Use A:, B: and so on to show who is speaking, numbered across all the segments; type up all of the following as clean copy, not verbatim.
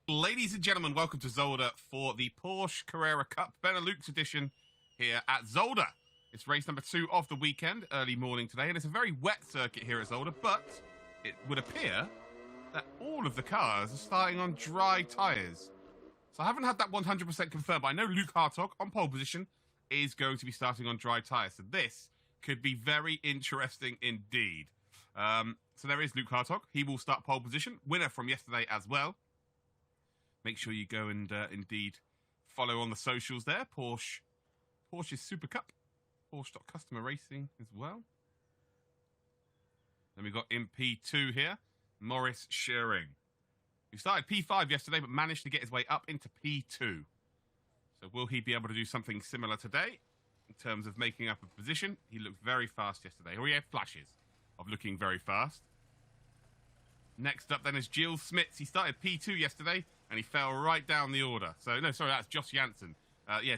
A: Ladies and gentlemen, welcome to Zolder for the Porsche Carrera Cup Benelux edition here at Zolder. It's race number 2 of the weekend, early morning today, and it's a very wet circuit here at Zolder, but it would appear that all of the cars are starting on dry tyres. So I haven't had that 100% confirmed, but I know Luke Hartog on pole position is going to be starting on dry tyres. So this could be very interesting indeed. So there is Luke Hartog. He will start pole position, winner from yesterday as well. Make sure you go and indeed follow on the socials there. Porsche's Super Cup. Porsche.customer racing as well. Then we've got in P2 here, Maurice Schuring. He started P5 yesterday, but managed to get his way up into P2. So will he be able to do something similar today in terms of making up a position? He looked very fast yesterday, or he had flashes of looking very fast. Next up then is Gilles Smits. He started P2 yesterday, and he fell right down the order. So, no, sorry, that's Josh Janssen.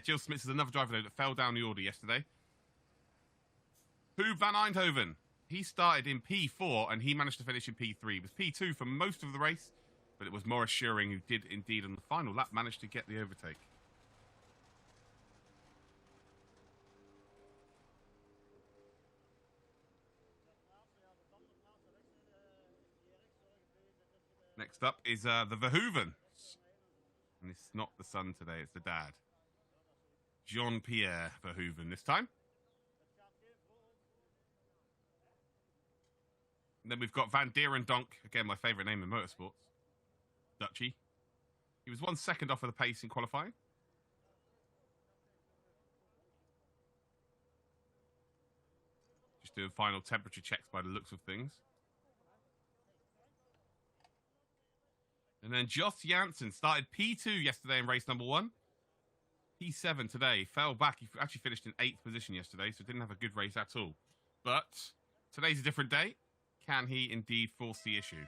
A: Gilles Smits is another driver though that fell down the order yesterday. Huub van Eindhoven. He started in P4, and he managed to finish in P3. He was P2 for most of the race, but it was Maurice Schuring who did indeed on the final lap manage to get the overtake. Next up is the Verhoeven. And it's not the son today, it's the dad. Jean-Pierre Verhoeven this time. And then we've got Van Dierendonck, again my favourite name in motorsports. Dutchy. He was 1 second off of the pace in qualifying. Just doing final temperature checks by the looks of things. And then Josh Janssen started P2 yesterday in race number 1. P7 today. Fell back. He actually finished in 8th position yesterday, so didn't have a good race at all. But today's a different day. Can he indeed force the issue?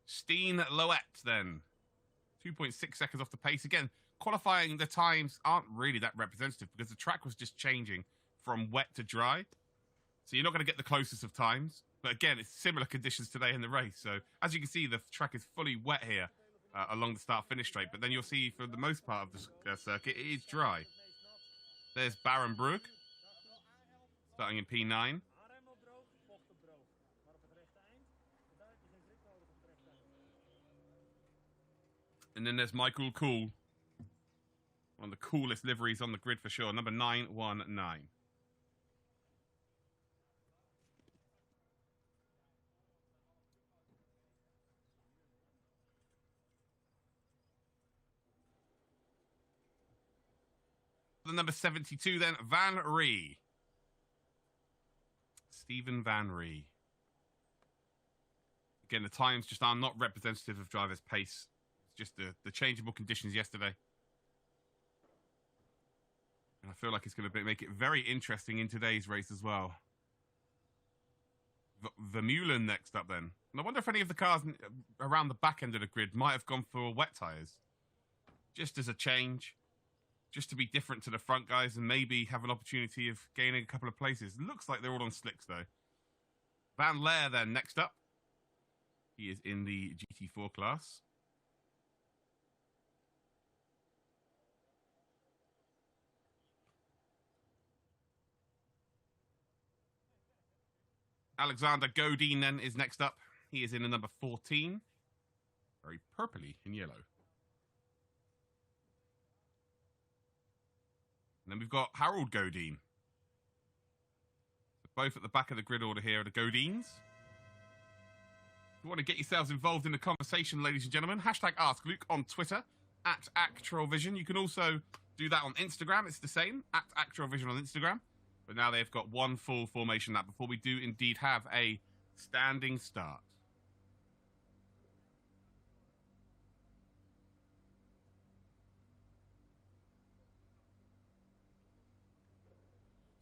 A: Steen Loet then. 2.6 seconds off the pace. Again, qualifying the times aren't really that representative because the track was just changing from wet to dry. So you're not going to get the closest of times. But again, it's similar conditions today in the race. So as you can see, the track is fully wet here along the start-finish straight. But then you'll see for the most part of the circuit, it is dry. There's Baron Brugge, starting in P9. And then there's Michael Kool. One of the coolest liveries on the grid for sure. Number 919. The number 72 then, Van Ree. Stephen Van Ree. Again, the times just are not representative of driver's pace. It's just the changeable conditions yesterday. And I feel like it's going to make it very interesting in today's race as well. Vermeulen next up then. And I wonder if any of the cars around the back end of the grid might have gone for wet tyres. Just as a change. Just to be different to the front guys and maybe have an opportunity of gaining a couple of places. Looks like they're all on slicks, though. Van Laer, then, next up. He is in the GT4 class. Alexander Godin, then, is next up. He is in the number 14. Very purpley in yellow. And then we've got Harold Godin. Both at the back of the grid order here are the Godins. If you want to get yourselves involved in the conversation, ladies and gentlemen, hashtag Ask Luke on Twitter, at ActralVision. You can also do that on Instagram. It's the same, at ActralVision on Instagram. But now they've got one full formation lap before we do indeed have a standing start.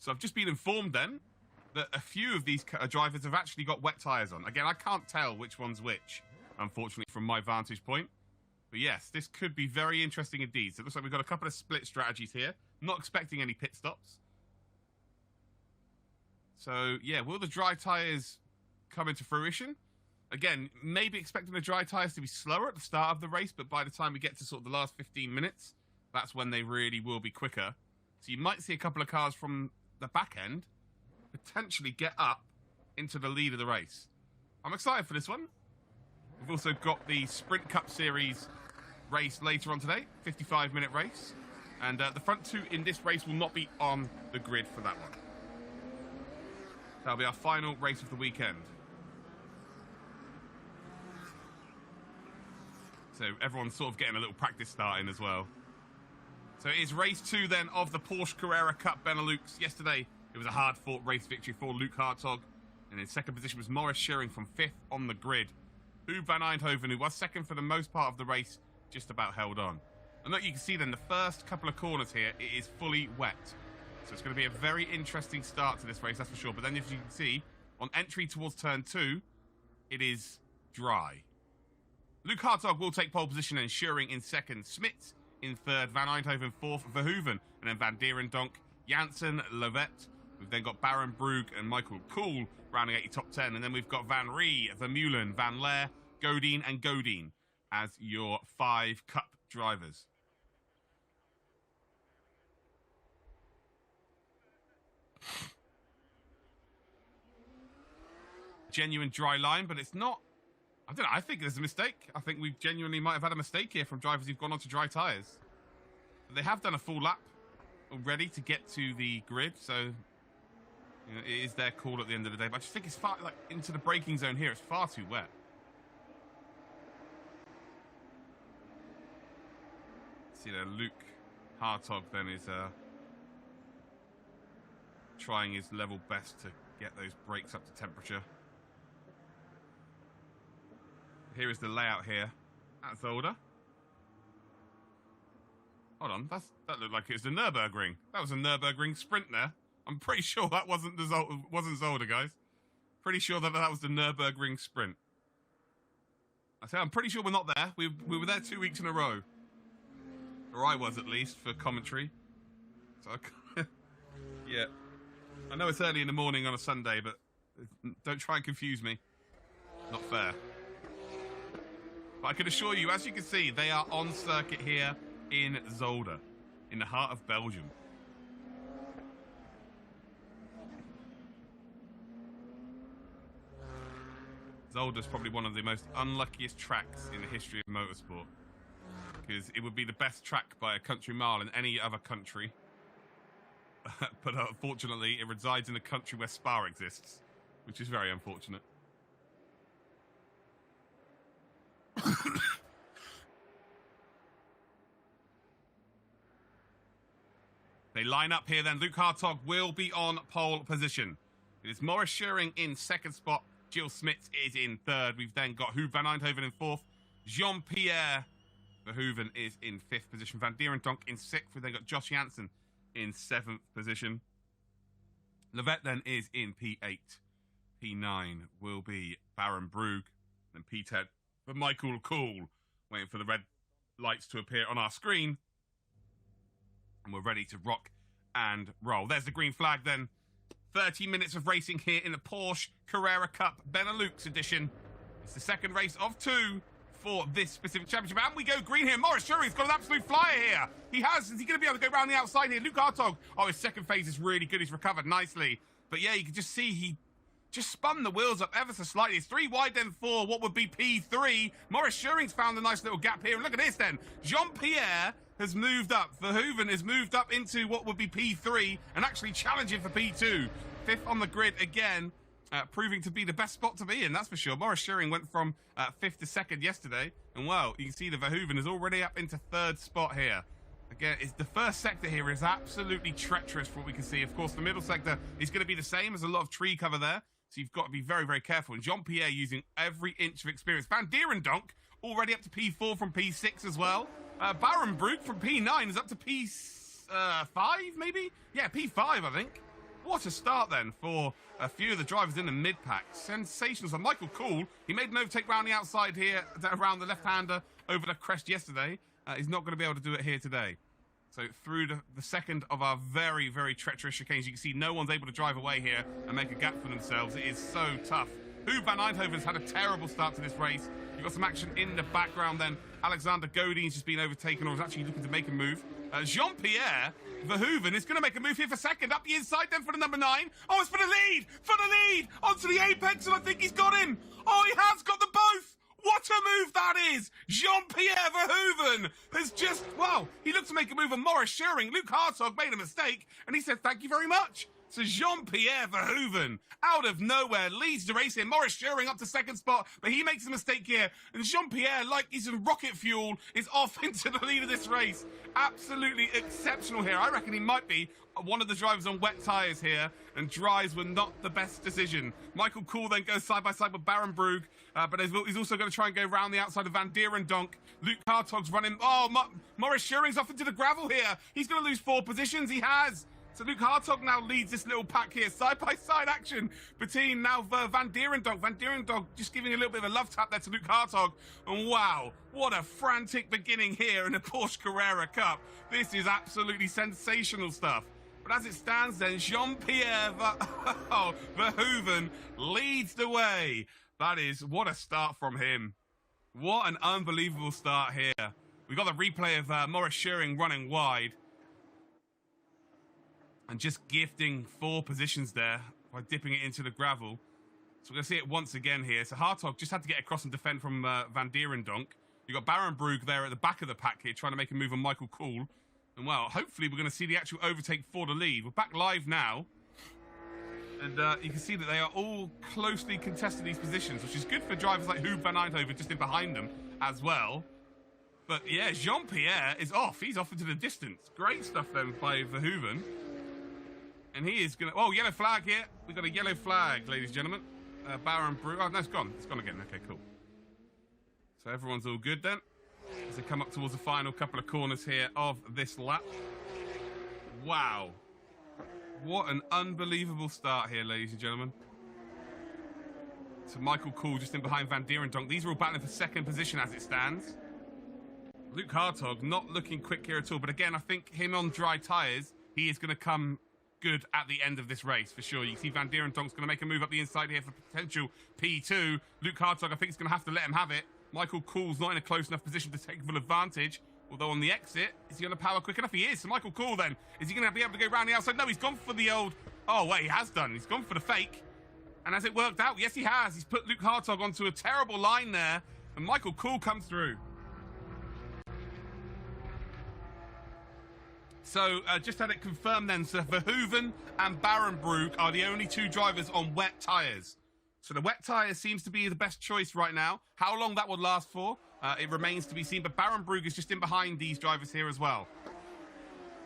A: So I've just been informed then that a few of these drivers have actually got wet tyres on. Again, I can't tell which one's which, unfortunately, from my vantage point. But yes, this could be very interesting indeed. So it looks like we've got a couple of split strategies here. Not expecting any pit stops. So, yeah, will the dry tyres come into fruition? Again, maybe expecting the dry tyres to be slower at the start of the race, but by the time we get to sort of the last 15 minutes, that's when they really will be quicker. So you might see a couple of cars from the back end potentially get up into the lead of the race. I'm excited for this one. We've also got the Sprint Cup Series race later on today, 55-minute race. And the front two in this race will not be on the grid for that one. That'll be our final race of the weekend. So everyone's sort of getting a little practice start in as well. So it is race 2 then of the Porsche Carrera Cup Benelux. Yesterday, it was a hard-fought race victory for Luke Hartog. And in second position was Maurice Schuring from 5th on the grid. Huub van Eindhoven, who was second for the most part of the race, just about held on. And look, you can see then the first couple of corners here, it is fully wet. So it's going to be a very interesting start to this race, that's for sure. But then as you can see, on entry towards turn 2, it is dry. Luke Hartog will take pole position and Schuring in second. Smits in third. Van Eindhoven fourth. Verhoeven. And then Van Dierendonck, Janssen, Lovett. We've then got Baron Brug and Michael Kool rounding out your top 10. And then we've got Van Rie, Vermeulen, Van Laer, Godin and Godin as your 5 cup drivers. Genuine dry line, but it's not. I don't know. I think there's a mistake. I think we genuinely might have had a mistake here from drivers who've gone on to dry tyres. But they have done a full lap already to get to the grid, so you know, it is their call at the end of the day. But I just think it's far like into the braking zone here. It's far too wet. See there, Luke Hartog then is trying his level best to get those brakes up to temperature. Here is the layout here at Zolder. Hold on, that looked like it was the Nürburgring. That was a Nürburgring sprint there. I'm pretty sure that wasn't Zolder, guys. Pretty sure that was the Nürburgring sprint. I say I'm pretty sure we're not there. We were there 2 weeks in a row, or I was at least for commentary. So yeah, I know it's early in the morning on a Sunday, but don't try and confuse me. Not fair. But I can assure you, as you can see, they are on circuit here in Zolder, in the heart of Belgium. Zolder's probably one of the most unluckiest tracks in the history of motorsport, because it would be the best track by a country mile in any other country. But unfortunately, it resides in a country where Spa exists, which is very unfortunate. They line up here then. Luke Hartog will be on pole position. It is Maurice Schuring in second spot. Gilles Smits is in third. We've then got Huub van Eindhoven in fourth. Jean-Pierre Verhoeven is in fifth position. Van Dierendonck in sixth. We've then got Josh Janssen in seventh position. Lovett then is in P8. P9 will be Baron Brug. And P10 for Michael Kool. Waiting for the red lights to appear on our screen. And we're ready to rock and roll. There's the green flag then. 30 minutes of racing here in the Porsche Carrera Cup Benelux edition. It's the second race of 2 for this specific championship. And we go green here. Maurice Schuring's got an absolute flyer here. Is he going to be able to go around the outside here? Luke Hartog. Oh, his second phase is really good. He's recovered nicely. But yeah, you can just see he just spun the wheels up ever so slightly. It's 3 wide then for what would be P3. Maurice Schuring's found a nice little gap here. And look at this then. Jean-Pierre has moved up. Verhoeven has moved up into what would be P3 and actually challenging for P2. Fifth on the grid again, proving to be the best spot to be in, that's for sure. Maurice Schuring went from 5th to 2nd yesterday. And well, you can see the Verhoeven is already up into 3rd spot here. Again, the first sector here is absolutely treacherous for what we can see. Of course, the middle sector is going to be the same. There's a lot of tree cover there. So you've got to be very, very careful. And Jean-Pierre using every inch of experience. Van Dierendonck already up to P4 from P6 as well. Baron Brug from P9 is up to P5, maybe? Yeah, P5, I think. What a start then for a few of the drivers in the mid-pack. Sensational. So Michael Kool, he made an overtake round the outside here, around the left-hander over the crest yesterday. He's not going to be able to do it here today. So through the second of our very, very treacherous chicanes, you can see no one's able to drive away here and make a gap for themselves. It is so tough Huub van Eindhoven's had a terrible start to this race. You've got some action in the background then. Alexander Godin's just been overtaken, or is actually looking to make a move. Jean-Pierre Verhoeven is going to make a move here for second. Up the inside then for the number 9. Oh, it's for the lead! For the lead! Onto the apex, and I think he's got him. Oh, he has got them both! What a move that is! Jean-Pierre Verhoeven has just, well, he looked to make a move on Maurice Schuring. Luke Hartog made a mistake, and he said, thank you very much. So Jean-Pierre Verhoeven, out of nowhere, leads the race here. Maurice Schuring up to second spot, but he makes a mistake here. And Jean-Pierre, like he's in rocket fuel, is off into the lead of this race. Absolutely exceptional here. I reckon he might be one of the drivers on wet tyres here, and dries were not the best decision. Michael Kool then goes side by side with Baron Brugge, but he's also going to try and go round the outside of Van Dierendonck. Luke Hartog's running. Oh, Maurice Schuring's off into the gravel here. He's going to lose 4 positions. He has. So Luke Hartog now leads this little pack here. Side-by-side action between now Van Dierendonck. Van Dierendonck just giving a little bit of a love tap there to Luke Hartog. And wow, what a frantic beginning here in the Porsche Carrera Cup. This is absolutely sensational stuff. But as it stands then, Jean-Pierre Verhoeven leads the way. That is, what a start from him. What an unbelievable start here. We've got the replay of Maurice Schuring running wide. And just gifting 4 positions there by dipping it into the gravel. So we're going to see it once again here. So Hartog just had to get across and defend from Van Dierendonck. You've got Baron Brugge there at the back of the pack here, trying to make a move on Michael Kool. And, well, hopefully we're going to see the actual overtake for the lead. We're back live now. And you can see that they are all closely contested these positions, which is good for drivers like Huub van Eindhoven just in behind them as well. But, yeah, Jean-Pierre is off. He's off into the distance. Great stuff then by Verhoeven. And he is going to... Oh, yellow flag here. We've got a yellow flag, ladies and gentlemen. Baron Brugge... Oh, no, it's gone. It's gone again. Okay, cool. So everyone's all good then. As they come up towards the final couple of corners here of this lap. Wow. What an unbelievable start here, ladies and gentlemen. So Michael Kool just in behind Van Dierendonck. These are all battling for second position as it stands. Luke Hartog not looking quick here at all. But again, I think him on dry tyres, he is going to come good at the end of this race for sure. You see Van Dierendonck's going to make a move up the inside here for potential P2. Luke Hartog, I think, is going to have to let him have it. Michael Kool's not in a close enough position to take full advantage. Although on the exit, is he going to power quick enough? He is. So Michael Kool then, is he going to be able to go around the outside? No, he's gone for the old... Oh, wait, he has done. He's gone for the fake. And has it worked out? Yes, he has. He's put Luke Hartog onto a terrible line there. And Michael Kool comes through. So, just had it confirmed then, so Verhoeven and Baron Brugge are the only 2 drivers on wet tyres. So the wet tyre seems to be the best choice right now. How long that will last for, it remains to be seen. But Baron Brugge is just in behind these drivers here as well.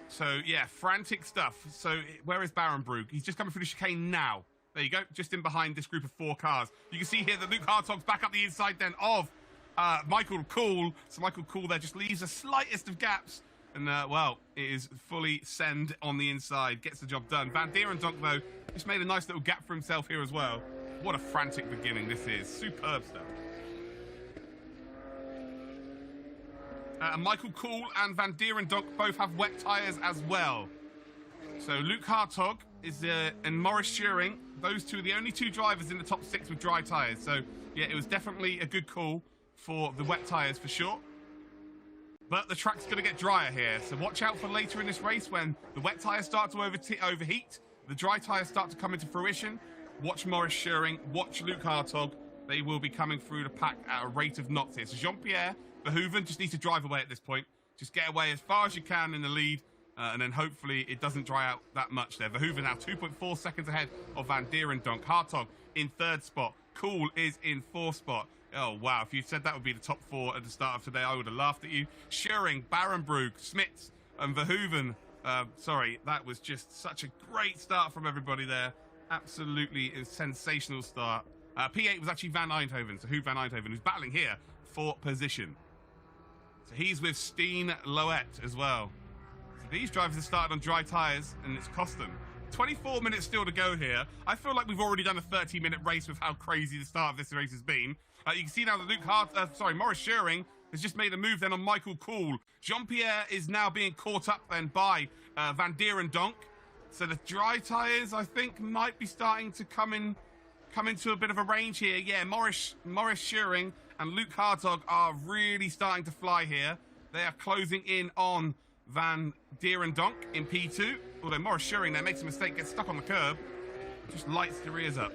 A: So, yeah, frantic stuff. So, where is Baron Brugge? He's just coming through the chicane now. There you go, just in behind this group of 4 cars. You can see here that Luke Hartog's back up the inside then of Michael Kool. So Michael Kool there just leaves the slightest of gaps. And, well, it is fully send on the inside. Gets the job done. Van Dierendonck, though, just made a nice little gap for himself here as well. What a frantic beginning this is. Superb stuff. Michael Kool and Van Dierendonck both have wet tyres as well. So Luke Hartog is and Maurice Schuring, those 2 are the only 2 drivers in the top 6 with dry tyres. So, yeah, it was definitely a good call for the wet tyres for sure. But the track's going to get drier here, so watch out for later in this race when the wet tyres start to overheat, the dry tyres start to come into fruition. Watch Maurice Schuring, watch Luke Hartog. They will be coming through the pack at a rate of knots here. So Jean-Pierre Verhoeven just needs to drive away at this point. Just get away as far as you can in the lead, and then hopefully it doesn't dry out that much there. Verhoeven now 2.4 seconds ahead of Van Dierendonck. Hartog in 3rd spot. Kool is in 4th spot. Oh, wow. If you said that would be the top 4 at the start of today, I would have laughed at you. Schuring, Baron Brugge, Smits, and Verhoeven. Sorry, that was just such a great start from everybody there. Absolutely a sensational start. P8 was actually Van Eindhoven, so Huub van Eindhoven, who's battling here for position. So he's with Steen Loet as well. So these drivers have started on dry tyres, and it's cost them. 24 minutes still to go here. I feel like we've already done a 30-minute race with how crazy the start of this race has been. You can see now that Maurice Schuring has just made a move then on Michael Kool. Jean-Pierre is now being caught up then by Van Dierendonck. So the dry tyres, I think, might be starting to come come into a bit of a range here. Yeah, Morris Schuring and Luke Hartog are really starting to fly here. They are closing in on Van Dierendonck in P2. Although Morris Schuring there makes a mistake, gets stuck on the curb, just lights the rears up.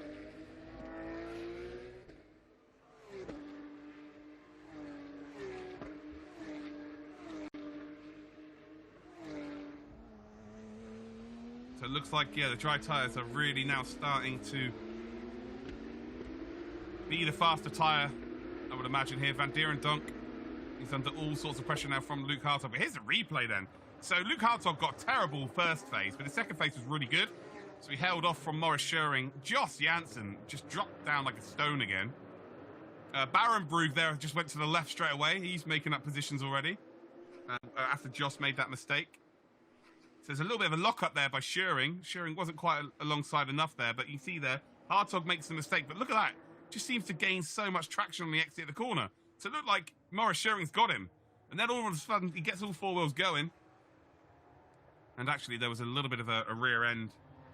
A: So it looks like, yeah, the dry tyres are really now starting to be the faster tyre, I would imagine here. Van Dierendonck, he's under all sorts of pressure now from Luke Hartog. But here's the replay then. So Luke Hartog got a terrible first phase, but the second phase was really good. So he held off from Morris Schuring. Joss Janssen just dropped down like a stone again. Baron Brugge there just went to the left straight away. He's making up positions already after Joss made that mistake. So there's a little bit of a lock-up there by Schuring. Schuring wasn't quite alongside enough there, but you see there, Hartog makes the mistake. But look at that. Just seems to gain so much traction on the exit of the corner. So it looked like Morris Schuring's got him. And then all of a sudden, he gets all four wheels going. And actually, there was a little bit of a rear end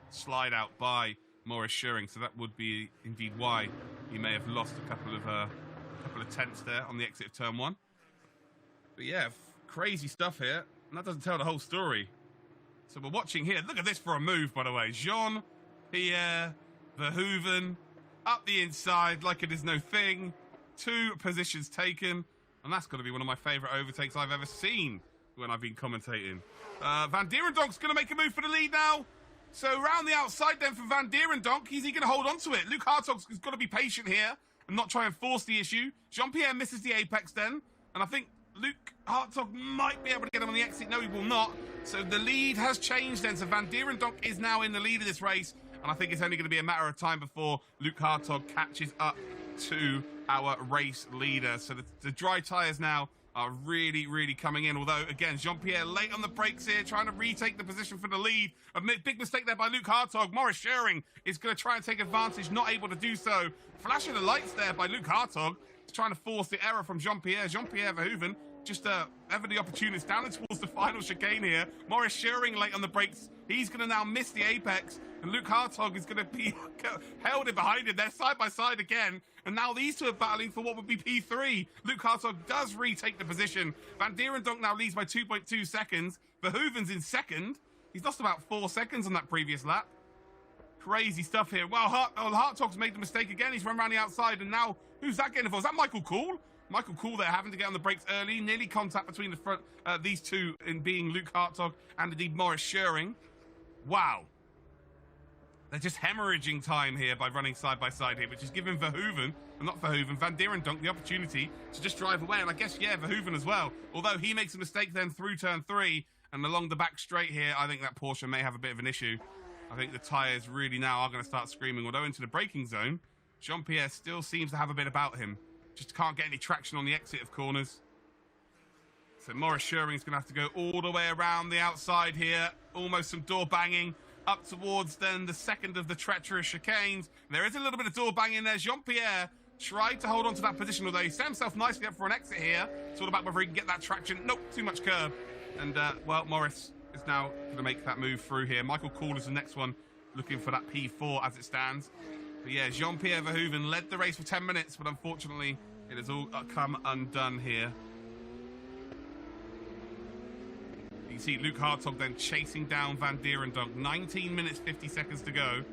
A: slide out by Morris Schuring. So that would be indeed why he may have lost a couple of tenths there on the exit of turn one. But yeah, crazy stuff here. And that doesn't tell the whole story. So we're watching here. Look at this for a move, by the way. Jean-Pierre Verhoeven up the inside like it is no thing. 2 positions taken. And that's got to be one of my favourite overtakes I've ever seen when I've been commentating. Van Dierendonck's going to make a move for the lead now. So round the outside then for Van Dierendonck. Is he going to hold on to it? Luke Hartog's got to be patient here and not try and force the issue. Jean-Pierre misses the apex then. And I think Luke Hartog might be able to get him on the exit. No, he will not. So the lead has changed then. So Van Dierendonck is now in the lead of this race. And I think it's only going to be a matter of time before Luke Hartog catches up to our race leader. So the dry tyres now are really, really coming in. Although, again, Jean-Pierre late on the brakes here, trying to retake the position for the lead. A big mistake there by Luke Hartog. Morris Schuring is going to try and take advantage, not able to do so. Flashing the lights there by Luke Hartog, trying to force the error from Jean-Pierre. Jean-Pierre Verhoeven just ever the opportunist down towards the final chicane here. Morris Schuring late on the brakes. He's going to now miss the apex. And Luke Hartog is going to be held in behind him. They're side by side again. And now these two are battling for what would be P3. Luke Hartog does retake the position. Van Dierendonck now leads by 2.2 seconds. Verhoeven's in second. He's lost about 4 seconds on that previous lap. Crazy stuff here. Well, Hartog's made the mistake again. He's run around the outside. And now, who's that getting for? Is that Michael Kuhl? Michael Kuhl there having to get on the brakes early. Nearly contact between the front, these two in being Luke Hartog and indeed Morris Schuring. Wow. They're just hemorrhaging time here by running side by side here, which is giving Verhoeven, not Verhoeven, Van Dierendonck the opportunity to just drive away. And I guess, yeah, Verhoeven as well. Although he makes a mistake then through turn 3 and along the back straight here, I think that Porsche may have a bit of an issue. I think the tyres really now are going to start screaming. Although into the braking zone, Jean-Pierre still seems to have a bit about him. Just can't get any traction on the exit of corners. So Morris Schuring's going to have to go all the way around the outside here. Almost some door banging up towards then the second of the treacherous chicanes. There is a little bit of door banging there. Jean-Pierre tried to hold on to that position, although he set himself nicely up for an exit here. It's all about whether he can get that traction. Nope, too much curb. And, well, Morris is now going to make that move through here. Michael Kuhl is the next one, looking for that P4 as it stands. But yeah, Jean-Pierre Verhoeven led the race for 10 minutes, but unfortunately, it has all come undone here. You can see Luke Hartog then chasing down Van Dierendonck. 19 minutes, 50 seconds to go.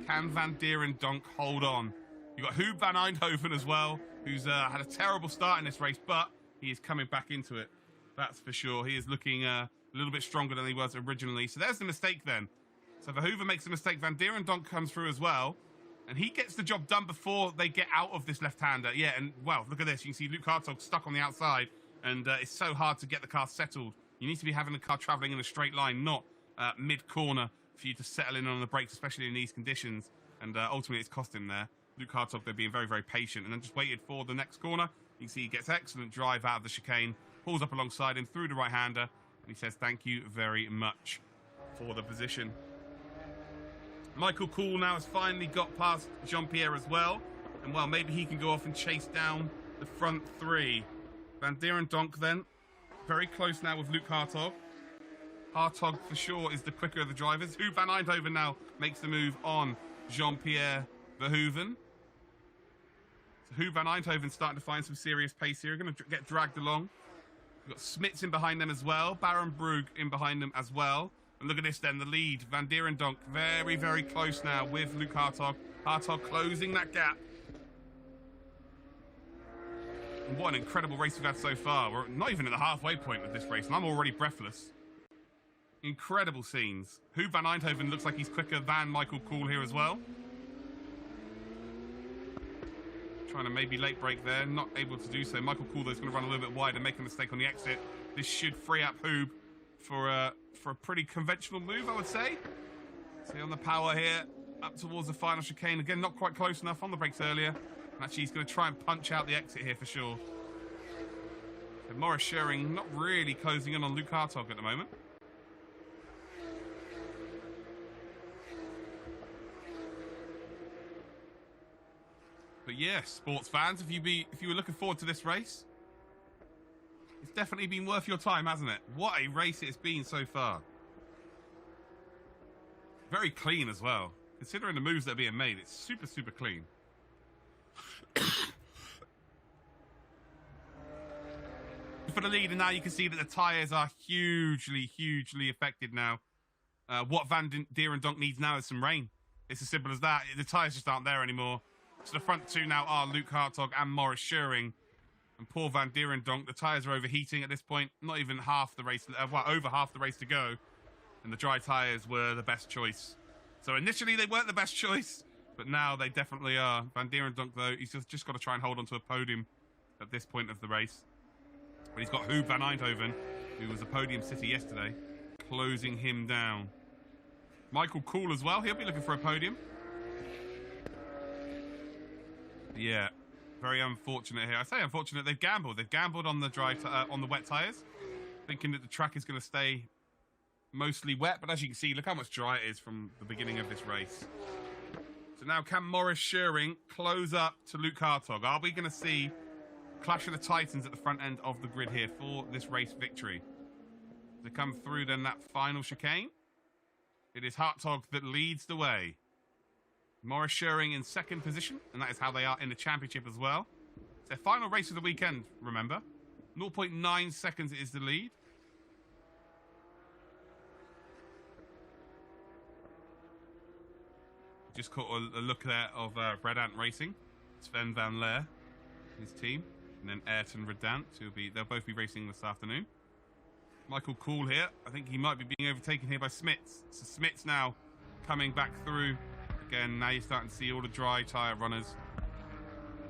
A: Can Van Dierendonck hold on? You've got Huub van Eindhoven as well, who's had a terrible start in this race, but he is coming back into it. That's for sure. He is looking a little bit stronger than he was originally. So there's the mistake then. So Verhoeven makes a mistake. Van Dierendonck comes through as well. And he gets the job done before they get out of this left-hander. Yeah, and, well, look at this. You can see Luke Hartog stuck on the outside. And it's so hard to get the car settled. You need to be having the car travelling in a straight line, not mid-corner for you to settle in on the brakes, especially in these conditions. And ultimately, it's cost him there. Luke Hartog, they're being very, very patient. And then just waited for the next corner. You can see he gets excellent drive out of the chicane. Pulls up alongside him through the right-hander. And he says, thank you very much for the position. Michael Kuhl now has finally got past Jean-Pierre as well. And, well, maybe he can go off and chase down the front 3. Van Dierendonck then, very close now with Luke Hartog. Hartog, for sure, is the quicker of the drivers. Huub van Eindhoven now makes the move on Jean-Pierre Verhoeven. Who van Eindhoven starting to find some serious pace here. Going to get dragged along. We've got Smits in behind them as well. Baron Brugge in behind them as well. And look at this then, the lead. Van Dierendonck very, very close now with Luke Hartog. Hartog closing that gap. And what an incredible race we've had so far. We're not even at the halfway point of this race, and I'm already breathless. Incredible scenes. Who van Eindhoven looks like he's quicker than Michael Kool here as well. Trying to maybe late break there, not able to do so. Michael Kool, though, is going to run a little bit wide and make a mistake on the exit. This should free up Hoob for a pretty conventional move, I would say. See on the power here, up towards the final chicane. Again, not quite close enough on the brakes earlier. And actually, he's going to try and punch out the exit here for sure. So Maurice Scheuring not really closing in on Luke Hartog at the moment. But yeah, sports fans, if you were looking forward to this race, it's definitely been worth your time, hasn't it? What a race it's been so far. Very clean as well. Considering the moves that are being made, it's super, super clean. For the leader now, you can see that the tyres are hugely, hugely affected now. What Van Dierendonck needs now is some rain. It's as simple as that. The tyres just aren't there anymore. So the front two now are Luke Hartog and Maurice Scheuring. And poor Van Dierendonck, the tyres are overheating at this point. Not even half the race, over half the race to go. And the dry tyres were the best choice. So initially they weren't the best choice, but now they definitely are. Van Dierendonck, though, he's just got to try and hold on to a podium at this point of the race. But he's got Hoob van Eindhoven, who was a podium sitter yesterday, closing him down. Michael Kool as well, he'll be looking for a podium. Yeah, very unfortunate here. I say unfortunate, they've gambled. They've gambled on the on the wet tyres, thinking that the track is going to stay mostly wet. But as you can see, look how much dry it is from the beginning of this race. So now can Maurice Scheuring close up to Luke Hartog? Are we going to see Clash of the Titans at the front end of the grid here for this race victory? To come through then that final chicane, it is Hartog that leads the way. Maurice Scheuring in second position, and that is how they are in the championship as well. It's their final race of the weekend, remember. 0.9 seconds is the lead. Just caught a look there of Red Ant Racing. Sven van Leer, his team. And then Ayrton Redant, they'll both be racing this afternoon. Michael Kool here. I think he might be being overtaken here by Smits. So Smits now coming back through. Again, now you're starting to see all the dry tyre runners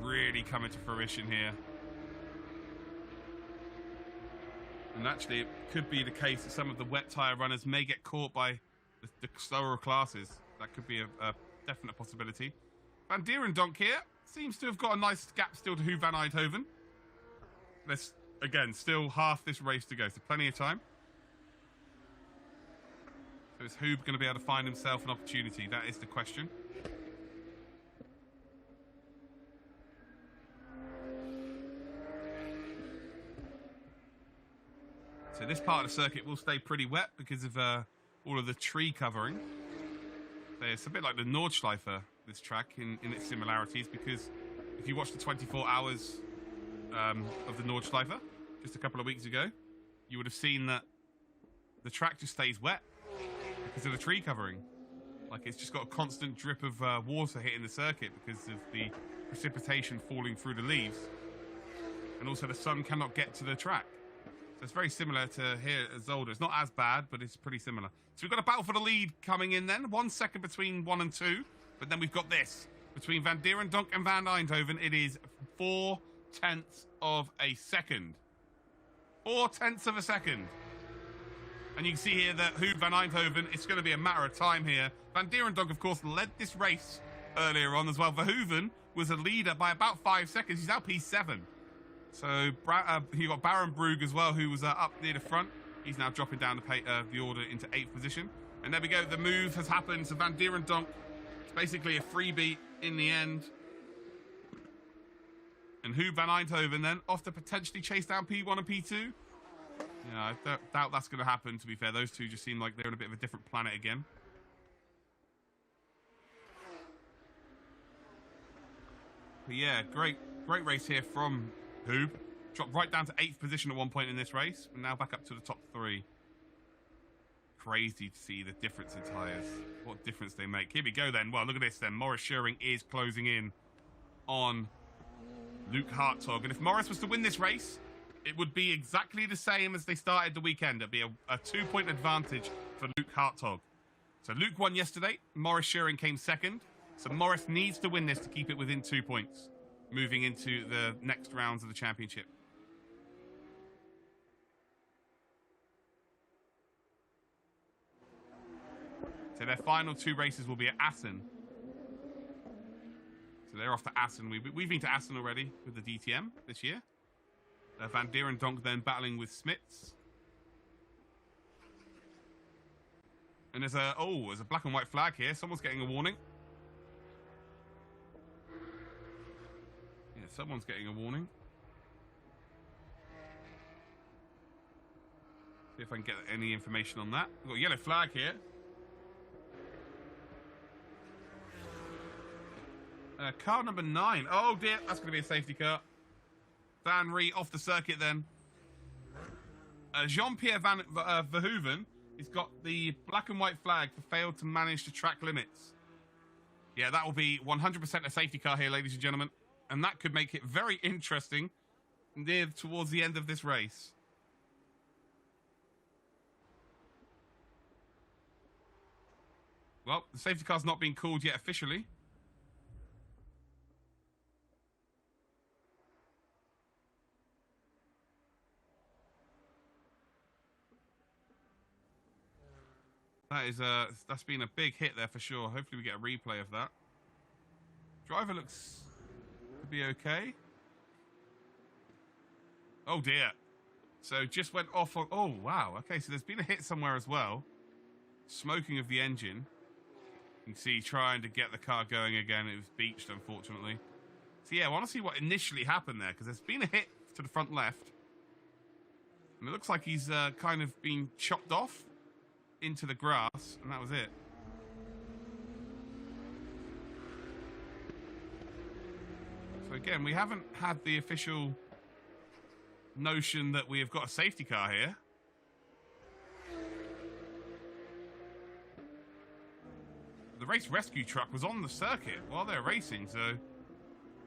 A: really coming to fruition here. And actually, it could be the case that some of the wet tyre runners may get caught by the slower classes. That could be a definite possibility. Van Dierendonck here seems to have got a nice gap still to Hoob van Eindhoven. There's, again, still half this race to go, so plenty of time. So is Hoob going to be able to find himself an opportunity? That is the question. So this part of the circuit will stay pretty wet because of all of the tree covering. So it's a bit like the Nordschleife, this track, in its similarities, because if you watch the 24 hours of the Nordschleife just a couple of weeks ago, you would have seen that the track just stays wet because of the tree covering. Like, it's just got a constant drip of water hitting the circuit because of the precipitation falling through the leaves. And also the sun cannot get to the track. So it's very similar to here at Zolder. It's not as bad, but it's pretty similar. So we've got a battle for the lead coming in then. 1 second between 1 and 2. But then we've got this. Between Van Dierendonck and Van Eindhoven, it is 0.4 of a second. 0.4 of a second. And you can see here that Hoob van Eindhoven, it's going to be a matter of time here. Van Dierendonck, of course, led this race earlier on as well. Verhoeven was a leader by about 5 seconds. He's now P7. So you got Baron Brugge as well, who was up near the front. He's now dropping down the order into 8th position. And there we go. The move has happened. So Van Dierendonck, it's basically a freebie in the end. And Hoob van Eindhoven then off to potentially chase down P1 and P2. Yeah, I doubt that's going to happen, to be fair. Those two just seem like they're on a bit of a different planet again. But yeah, Great race here from Hoob. Dropped right down to 8th position at one point in this race, and now back up to the top 3. Crazy to see the difference in tyres. What difference they make. Here we go then. Well, look at this then. Morris Schuring is closing in on Luke Hartog. And if Morris was to win this race, it would be exactly the same as they started the weekend. It'd be a 2-point advantage for Luke Hartog. So Luke won yesterday. Morris Schuring came second. So Morris needs to win this to keep it within 2 points, moving into the next rounds of the championship. So their final 2 races will be at Assen. So they're off to Assen. We've been to Assen already with the DTM this year. Van Dierendonck then battling with Smits. And there's a black and white flag here. Someone's getting a warning. Yeah, someone's getting a warning. See if I can get any information on that. We've got a yellow flag here. Car number 9. Oh dear, that's going to be a safety car. Van Ree off the circuit then. Jean-Pierre Van Verhoeven has got the black and white flag for failed to manage the track limits. Yeah, that will be 100% a safety car here, ladies and gentlemen. And that could make it very interesting near towards the end of this race. Well, the safety car's not been called yet officially. That's been a big hit there for sure. Hopefully we get a replay of that. Driver looks to be okay. Oh dear. So just went off on... Oh wow. Okay, so there's been a hit somewhere as well. Smoking of the engine. You can see trying to get the car going again. It was beached, unfortunately. So yeah, I want to see what initially happened there, because there's been a hit to the front left. And it looks like he's kind of been chopped off into the grass, and that was it. So again, we haven't had the official notion that we have got a safety car here. The race rescue truck was on the circuit while they're racing, so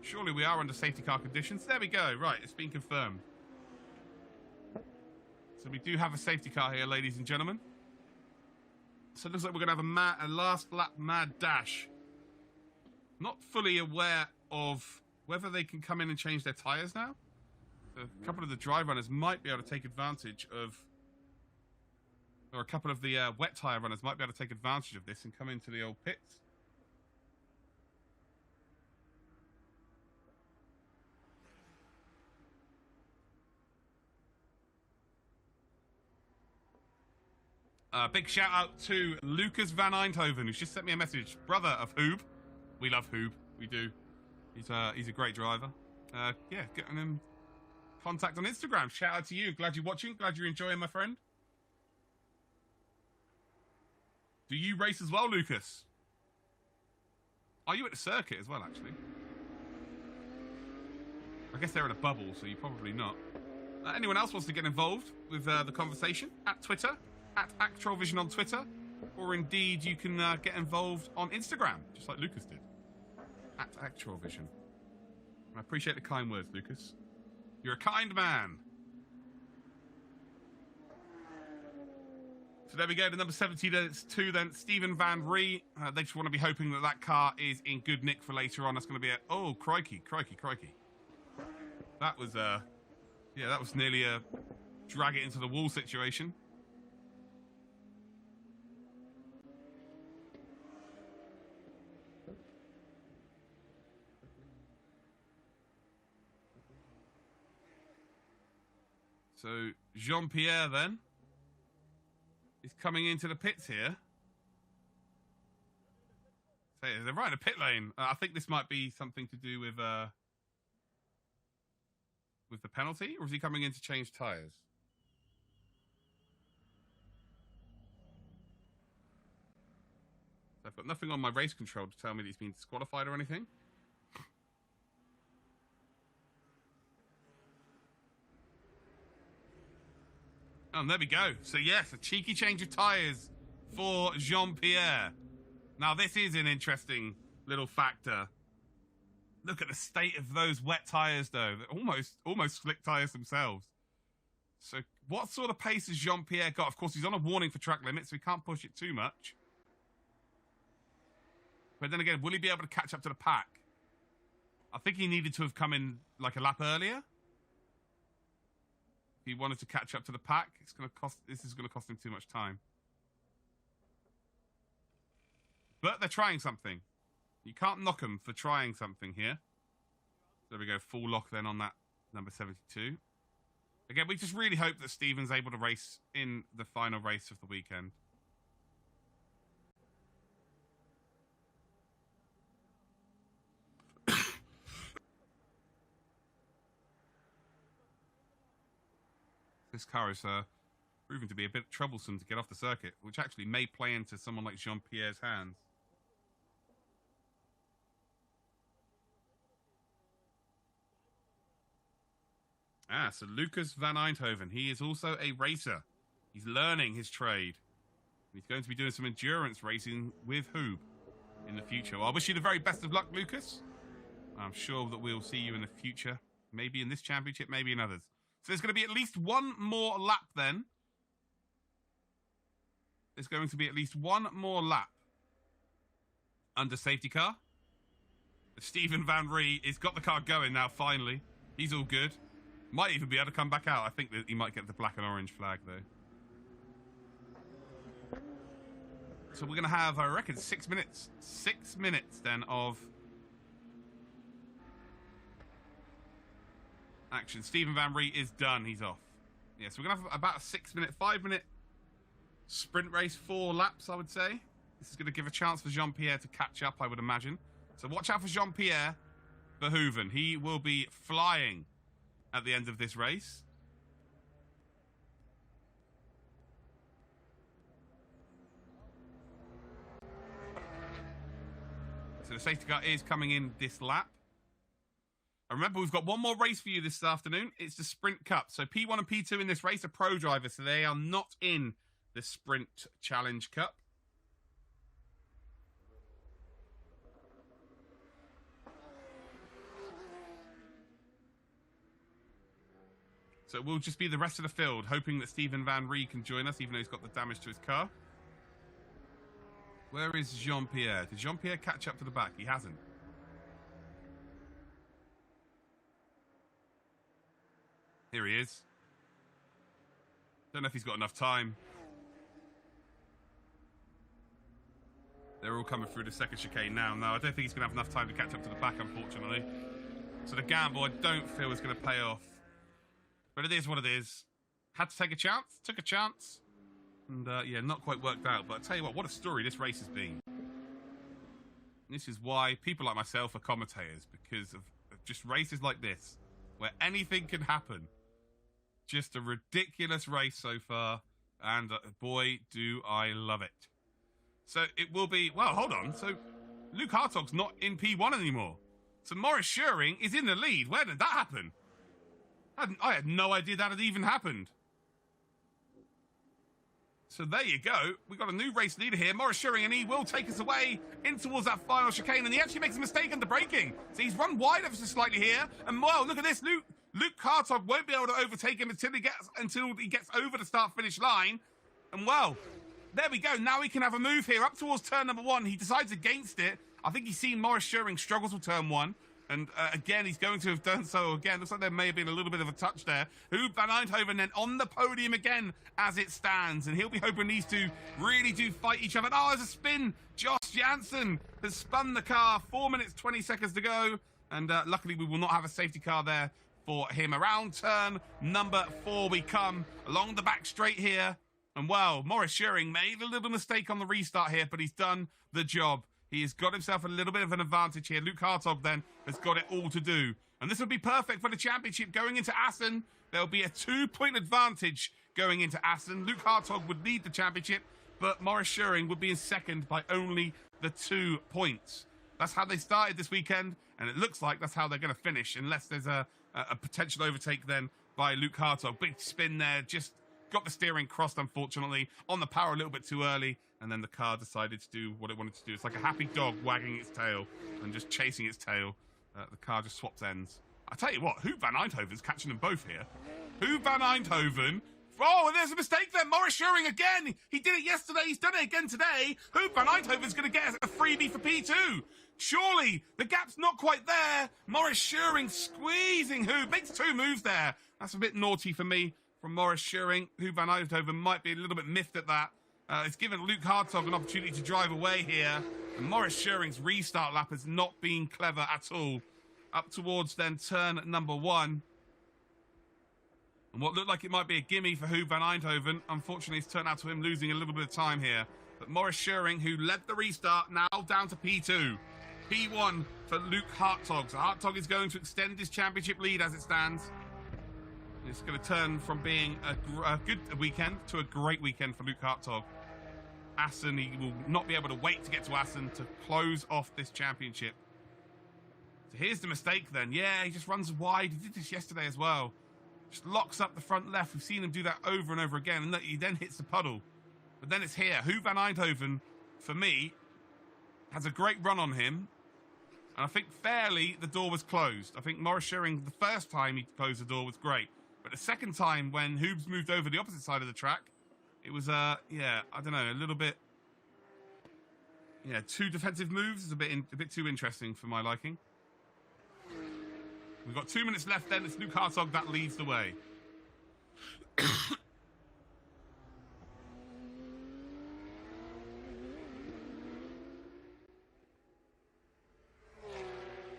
A: surely we are under safety car conditions. There we go. Right, it's been confirmed. So we do have a safety car here, ladies and gentlemen. So it looks like we're going to have a last lap mad dash. Not fully aware of whether they can come in and change their tyres now. So a couple of the dry runners might be able to take advantage of... Or a couple of the wet tyre runners might be able to take advantage of this and come into the old pits. Big shout out to Lucas Van Eindhoven, who's just sent me a message. Brother of Hoob. We love Hoob. We do. He's a great driver. Yeah, getting him contact on Instagram. Shout out to you. Glad you're watching. Glad you're enjoying, my friend. Do you race as well, Lucas? Are you at the circuit as well, actually? I guess they're in a bubble, so you're probably not. Anyone else wants to get involved with the conversation? At Twitter, at ActRollVision on Twitter, or indeed you can get involved on Instagram, just like Lucas did. At ActRollVision. I appreciate the kind words, Lucas. You're a kind man. So there we go, to number 72 then, Stephen Van Ree. They just want to be hoping that that car is in good nick for later on. That's going to be a... Oh, crikey, crikey, crikey. That was, yeah, that was nearly a drag it into the wall situation. So, Jean-Pierre then is coming into the pits here. So they're right in the pit lane. I think this might be something to do with the penalty, or is he coming in to change tyres? So I've got nothing on my race control to tell me that he's been disqualified or anything. And there we go. So yes, a cheeky change of tyres for Jean-Pierre. Now this is an interesting little factor. Look at the state of those wet tyres though. They're almost slick tyres themselves. So what sort of pace has Jean-Pierre got? Of course, he's on a warning for track limits, so he can't push it too much. But then again, will he be able to catch up to the pack? I think he needed to have come in like a lap earlier. If he wanted to catch up to the pack, this is going to cost him too much time. But they're trying something. You can't knock them for trying something here. There we go, full lock then on that number 72. Again, we just really hope that Stephen's able to race in the final race of the weekend. This car is proving to be a bit troublesome to get off the circuit, which actually may play into someone like Jean-Pierre's hands. So Lucas van Eindhoven, he is also a racer. He's learning his trade. He's going to be doing some endurance racing with Hoob in the future. Well, I wish you the very best of luck, Lucas. I'm sure that we'll see you in the future. Maybe in this championship, maybe in others. So there's going to be at least one more lap then. There's going to be at least one more lap under safety car. Stephen Van Ree has got the car going now, finally. He's all good. Might even be able to come back out. I think that he might get the black and orange flag, though. So we're going to have, I reckon, 6 minutes. 6 minutes, then, of action. Stephen Van Ree is done. He's off. Yeah, so we're going to have about a 5-minute sprint race, 4 laps, I would say. This is going to give a chance for Jean-Pierre to catch up, I would imagine. So watch out for Jean-Pierre Verhoeven. He will be flying at the end of this race. So the safety car is coming in this lap. And remember, we've got one more race for you this afternoon. It's the Sprint Cup. So P1 and P2 in this race are pro drivers, so they are not in the Sprint Challenge Cup. So it will just be the rest of the field, hoping that Stephen Van Ree can join us, even though he's got the damage to his car. Where is Jean-Pierre? Did Jean-Pierre catch up to the back? He hasn't. Here he is. Don't know if he's got enough time. They're all coming through the second chicane now. No, I don't think he's going to have enough time to catch up to the back, unfortunately. So the gamble, I don't feel, is going to pay off. But it is what it is. Had to take a chance. Took a chance. And, yeah, not quite worked out. But I tell you what a story this race has been. This is why people like myself are commentators. Because of just races like this. Where anything can happen. Just a ridiculous race so far. And, boy, do I love it. So it will be... Well, hold on. So Luke Hartog's not in P1 anymore. So Maurice Schuring is in the lead. Where did that happen? I had no idea that had even happened. So there you go. We've got a new race leader here, Maurice Schuring, and he will take us away in towards that final chicane. And he actually makes a mistake under braking. So he's run wide ever so slightly here. And well, look at this. Luke Hartog won't be able to overtake him until he gets over the start-finish line. And well, there we go. Now he can have a move here up towards turn number 1. He decides against it. I think he's seen Maurice Schuring struggles with turn 1. And again, he's going to have done so again. Looks like there may have been a little bit of a touch there. Hoob van Eindhoven then on the podium again as it stands. And he'll be hoping these two really do fight each other. Oh, there's a spin. Josh Jansen has spun the car. 4 minutes, 20 seconds to go. And luckily, we will not have a safety car there for him. Around turn number 4 we come. Along the back straight here. And well, Maurice Schuring made a little mistake on the restart here, but he's done the job. He has got himself a little bit of an advantage here. Luke Hartog then has got it all to do. And this would be perfect for the championship going into Assen. There'll be a 2-point advantage going into Assen. Luke Hartog would lead the championship, but Maurice Schuring would be in second by only the 2 points. That's how they started this weekend, and it looks like that's how they're going to finish, unless there's a potential overtake then by Luke Hartog. Big spin there, just got the steering crossed, unfortunately, on the power a little bit too early, and then the car decided to do what it wanted to do. It's like a happy dog wagging its tail and just chasing its tail. The car just swaps ends. I tell you what, Hoop van Eindhoven's catching them both here. Hoop van Eindhoven. Oh, there's a mistake there. Maurice Schuring again. He did it yesterday. He's done it again today. Hoop van Eindhoven's going to get a freebie for P2. Surely the gap's not quite there. Maurice Schuring squeezing Hoop. Makes 2 moves there. That's a bit naughty for me from Maurice Schuring. Hoop van Eindhoven might be a little bit miffed at that. It's given Luke Hartog an opportunity to drive away here. And Maurice Schuring's restart lap has not been clever at all. Up towards then turn number 1. And what looked like it might be a gimme for Hoop van Eindhoven, unfortunately, it's turned out to him losing a little bit of time here. But Maurice Schuring, who led the restart, now down to P2. P1 for Luke Hartog. So Hartog is going to extend his championship lead as it stands. It's going to turn from being a good weekend to a great weekend for Luke Hartog. Assen, he will not be able to wait to get to Assen to close off this championship. So here's the mistake then. Yeah, he just runs wide. He did this yesterday as well. Just locks up the front left. We've seen him do that over and over again. And he then hits the puddle. But then it's here. Hoop van Eindhoven, for me, has a great run on him. And I think fairly the door was closed. I think Maurice Schuring, the first time he closed the door was great. But the second time when Hoobs moved over the opposite side of the track, it was, yeah, I don't know, a little bit, yeah, 2 defensive moves is a bit too interesting for my liking. We've got 2 minutes left then. It's Luke Hartog that leads the way.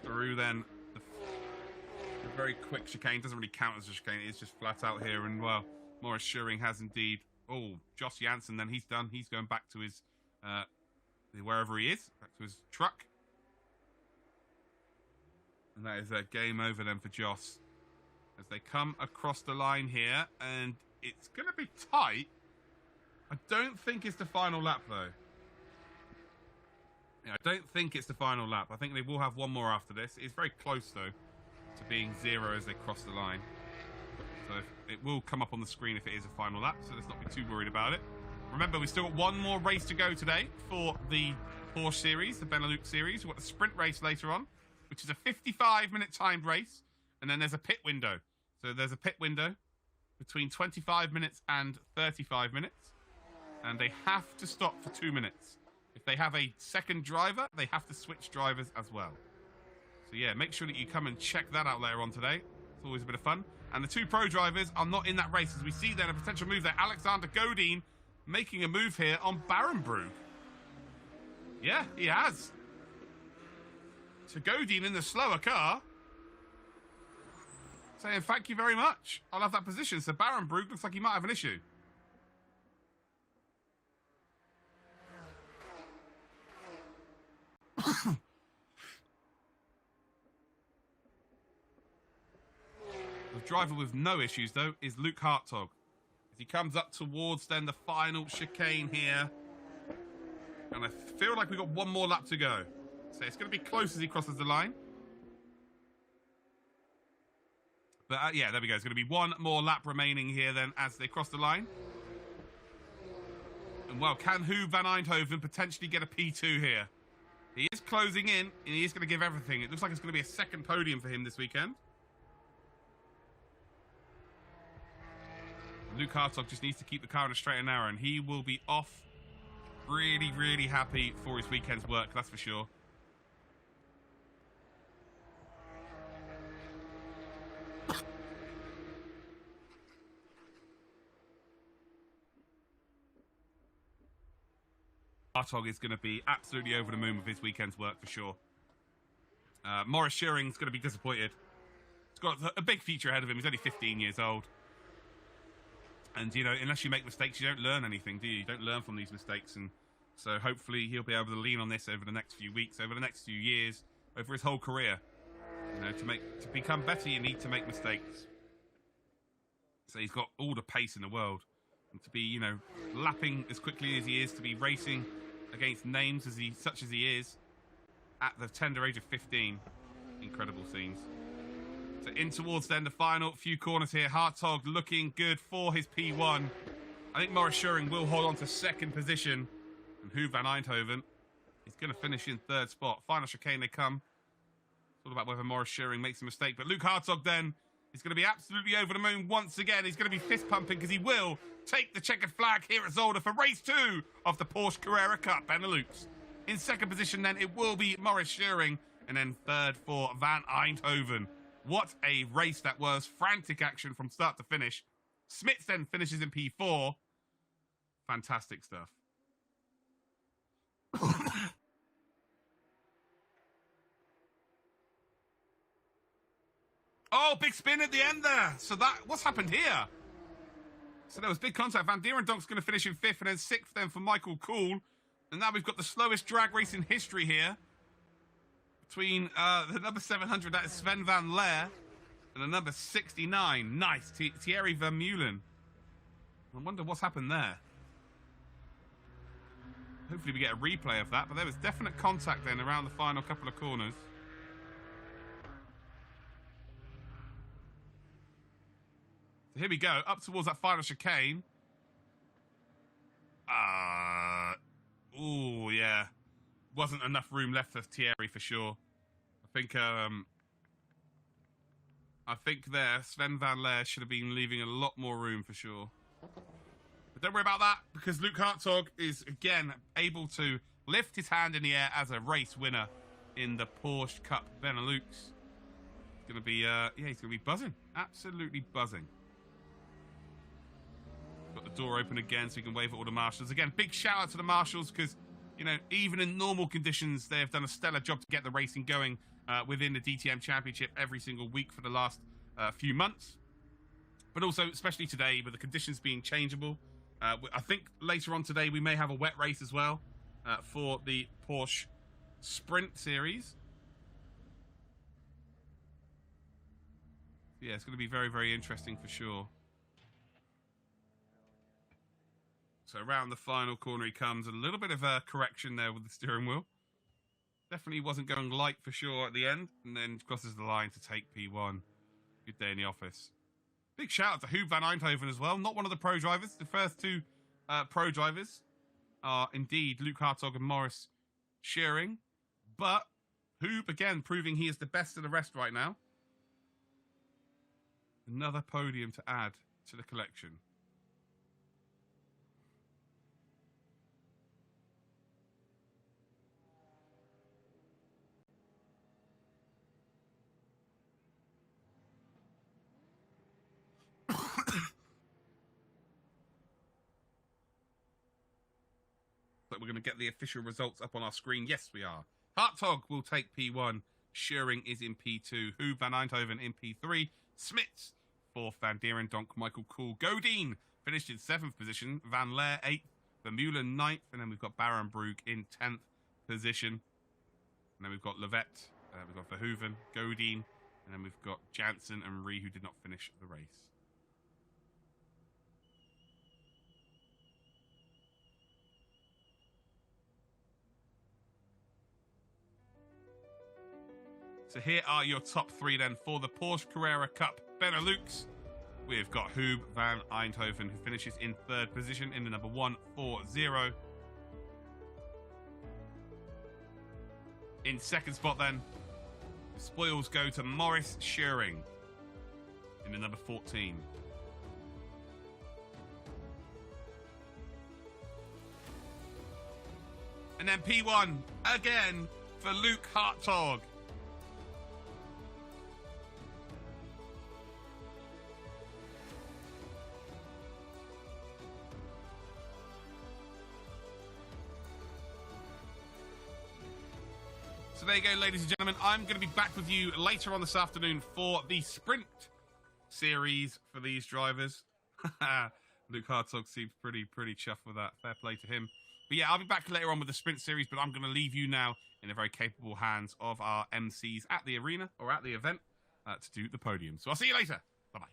A: Through then the very quick chicane. Doesn't really count as a chicane. It's just flat out here. And, well, Maurice Schuring has indeed... Oh, Josh Janssen then. He's done. He's going back to his... wherever he is. Back to his truck. And that is a game over then for Joss. As they come across the line here. And it's going to be tight. I don't think it's the final lap, though. Yeah, I don't think it's the final lap. I think they will have one more after this. It's very close, though, to being 0 as they cross the line. So it will come up on the screen if it is a final lap. So let's not be too worried about it. Remember, we've still got one more race to go today for the Porsche Series, the Benelux Series. We've got the sprint race later on, which is a 55-minute timed race. And then there's a pit window. So there's a pit window between 25 minutes and 35 minutes. And they have to stop for 2 minutes. If they have a second driver, they have to switch drivers as well. So yeah, make sure that you come and check that out later on today. It's always a bit of fun. And the 2 pro drivers are not in that race. As we see then a potential move there. Alexander Godin making a move here on Barenbrug. Yeah, he has. So Godin in the slower car. Saying thank you very much. I'll have that position. So Barenbrug looks like he might have an issue. The driver with no issues, though, is Luke Hartog. As he comes up towards then the final chicane here. And I feel like we've got one more lap to go. So it's going to be close as he crosses the line. But yeah, there we go. It's going to be one more lap remaining here then as they cross the line. And well, can Hoop van Eindhoven potentially get a P2 here? He is closing in, and he is going to give everything. It looks like it's going to be a second podium for him this weekend. Luke Hartog just needs to keep the car in a straight and narrow, and he will be off really, really happy for his weekend's work, that's for sure. Hartog is going to be absolutely over the moon with his weekend's work for sure. Maurice Schuring's going to be disappointed. He's got a big future ahead of him. He's only 15 years old. And, you know, unless you make mistakes, you don't learn anything, do you? You don't learn from these mistakes. And so hopefully he'll be able to lean on this over the next few weeks, over the next few years, over his whole career. You know, to become better, you need to make mistakes. So he's got all the pace in the world. And to be, you know, lapping as quickly as he is, to be racing against names such as he is, at the tender age of 15. Incredible scenes. So in towards then the final few corners here. Hartog looking good for his P1. I think Morris Schuring will hold on to second position. And Huub van Eindhoven is going to finish in third spot. Final chicane they come. It's all about whether Morris Schuring makes a mistake. But Luke Hartog then is going to be absolutely over the moon once again. He's going to be fist pumping because he will take the checkered flag here at Zolder for race 2 of the Porsche Carrera Cup Benelux. In second position then it will be Morris Schuring. And then third for Van Eindhoven. What a race that was. Frantic action from start to finish. Smits then finishes in P4. Fantastic stuff. Oh, big spin at the end there. So what's happened here? So there was big contact. Van Dierendonk's going to finish in 5th and then 6th then for Michael Kool. And now we've got the slowest drag race in history here. Between the number 700, that is Sven van Leer, and the number 69, nice, Thierry Vermeulen. I wonder what's happened there. Hopefully we get a replay of that, but there was definite contact then around the final couple of corners. So here we go, up towards that final chicane. Oh yeah. Wasn't enough room left for Thierry for sure. I think there Sven van Leer should have been leaving a lot more room for sure. But don't worry about that because Luke Hartog is again able to lift his hand in the air as a race winner in the Porsche Cup Benelux. He's gonna be he's gonna be buzzing, absolutely buzzing. Got the door open again so he can wave at all the marshals. Again, big shout out to the marshals because, you know, even in normal conditions, they have done a stellar job to get the racing going within the DTM Championship every single week for the last few months. But also, especially today, with the conditions being changeable. I think later on today, we may have a wet race as well for the Porsche Sprint Series. Yeah, it's going to be very, very interesting for sure. So around the final corner he comes. A little bit of a correction there with the steering wheel. Definitely wasn't going light for sure at the end. And then crosses the line to take P1. Good day in the office. Big shout out to Huub van Eindhoven as well. Not one of the pro drivers. The first two pro drivers are indeed Luke Hartog and Morris Schuring. But Huub, again, proving he is the best of the rest right now. Another podium to add to the collection. But we're going to get the official results up on our screen. Yes, we are. Hartog will take P1. Schuring is in P2. Huub van Eindhoven in P3. Smits, 4th. Van Dierendonck, Michael Kool. Godin finished in 7th position. Van Leer, 8th. Vermeulen, 9th. And then we've got Barenbrug in 10th position. And then we've got Levet. We've got Verhoeven, Godin. And then we've got Jansen and Rie, who did not finish the race. So here are your top 3 then for the Porsche Carrera Cup Benelux. We've got Huub van Eindhoven, who finishes in 3rd position in the number 140. In 2nd spot then, the spoils go to Morris Schuring in the number 14. And then P1 again for Luke Hartog. So there you go, ladies and gentlemen. I'm going to be back with you later on this afternoon for the Sprint Series for these drivers. Luke Hartog seems pretty chuffed with that. Fair play to him. But yeah, I'll be back later on with the Sprint Series, but I'm going to leave you now in the very capable hands of our MCs at the arena or at the event to do the podium. So I'll see you later. Bye-bye.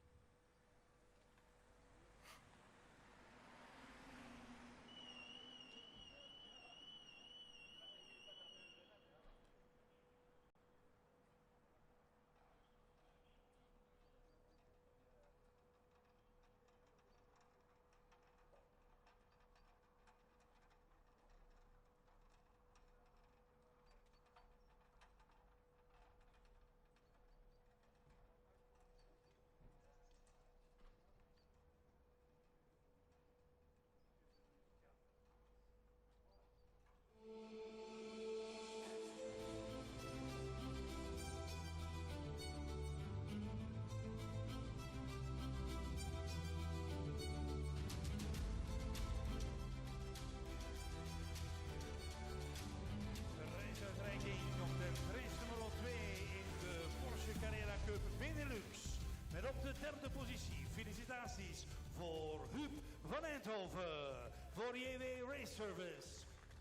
B: de derde positie. Felicitaties voor Huub van Eindhoven voor JW Race Service.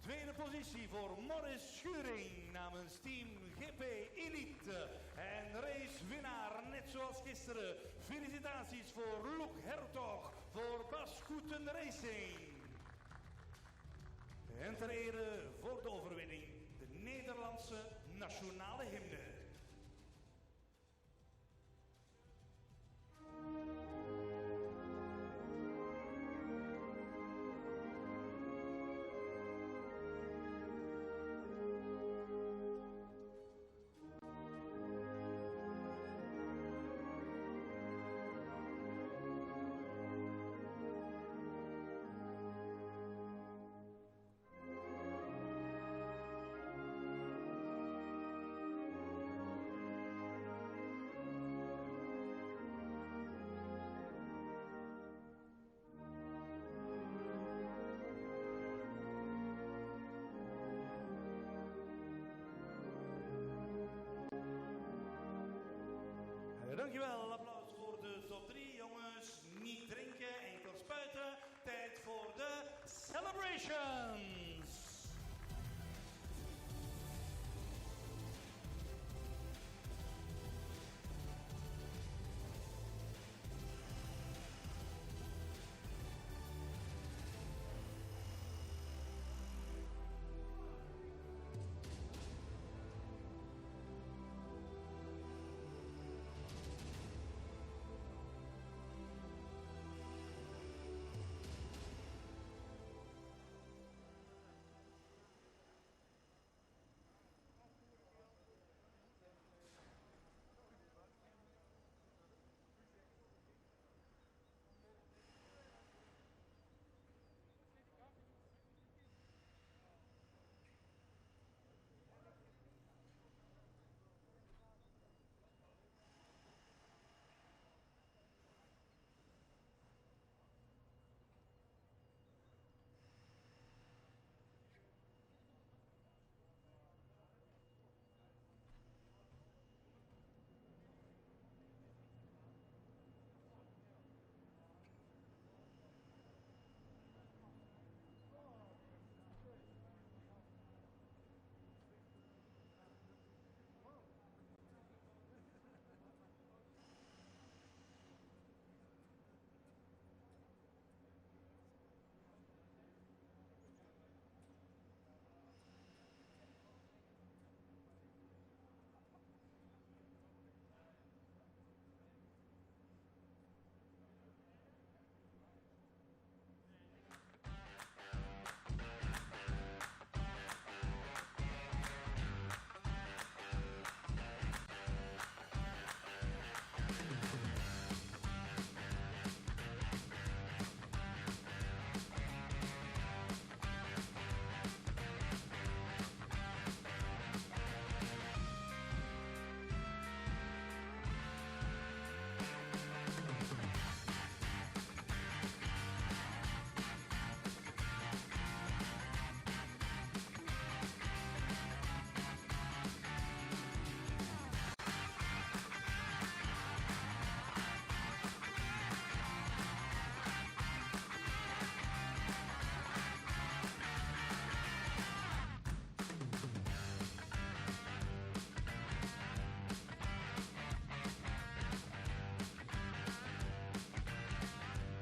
B: Tweede positie voor Morris Schuring namens team GP Elite. En racewinnaar, net zoals gisteren. Felicitaties voor Luc Hertog voor Bas Goeten Racing. En ter ere voor de overwinning de Nederlandse nationale hymne. Dankjewel, applaus voor de top 3. Jongens, niet drinken, enkel spuiten. Tijd voor de celebration!